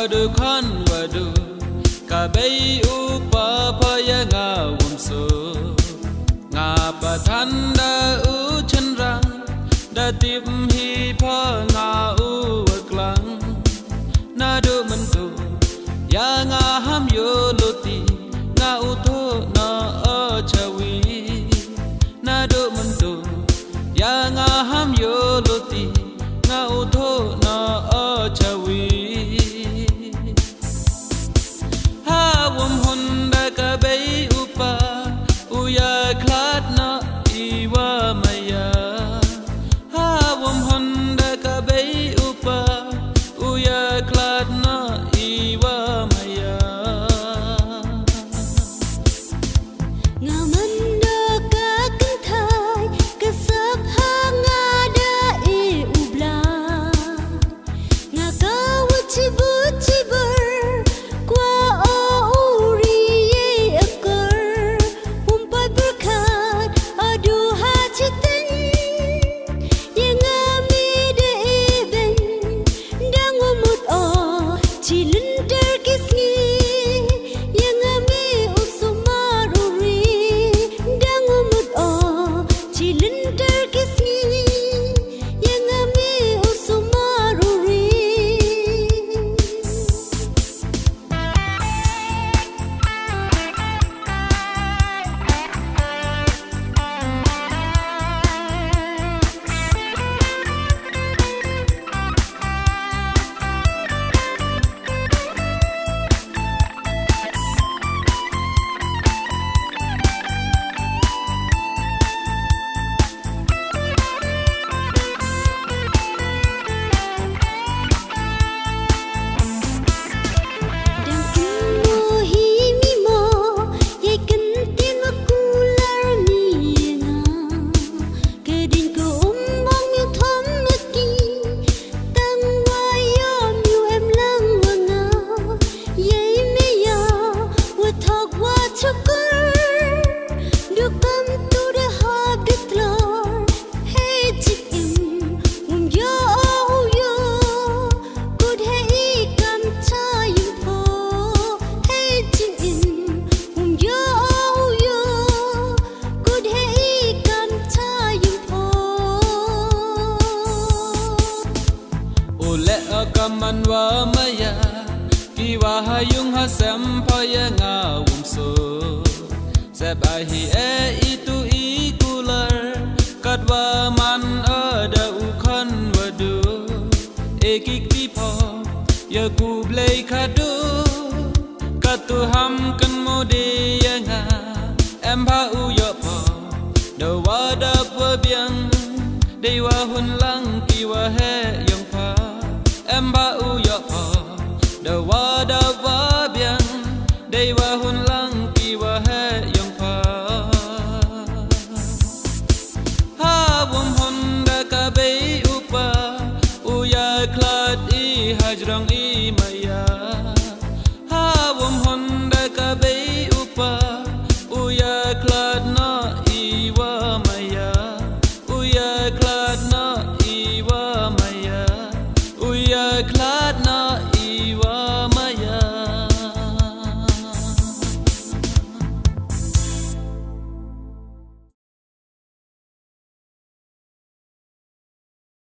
du khan wa du ka bei upa phaya nga wumso nga patanda u chenrang da tip hi pha nga u waklang na du man tu ya nga ham yo loti nga u tho na a chawi na du man tu ya nga ham yo loti nga u tho na a chawi ha wum hon da ka bei upa u ya klat na iwa maya ha wum hon da ka bei upa u ya klat na iwa maya nga man da ka kan thai ka sap ha nga da e ubla nga ka wuchi buchi bar kwa o uri ye akar umpa berkat adu ha chitan ye nga me de ben dang umut o chilin ter kisngi ye nga me usumaruri dang umut o chilin ter kisngi ye nga me usumaruri Đang kinh mô hi mi mô ye kan tin aku lar mi nga ke din ko bang mi thom ki tang wa yo mi em lang wa nga ye me ya wa thok wa chukur du kam tu de ha bitlor hey chikim yo yo could hey kam cha yim pho hey chin yo yo could hey kam cha yim pho o le akaman wa maya ki wa hayung ha sam phaya nga wumso seba hi e itu ikular katwa man ada u khan wa du ekik ti pho ya ku blei khadu katu ham kan mo de ya nga em pha u yo pho do wa da pwa biang de wa hun lang ki wa he yong pha em pha u yo pho do wa da wa biang de wa hun lang ki wa he yong pha ha wum hon da ka bei upa u ya klat i hajrang i maya ha wum hon da ka bei upa u ya klat na i wa maya u ya klat na i wa maya u ya klat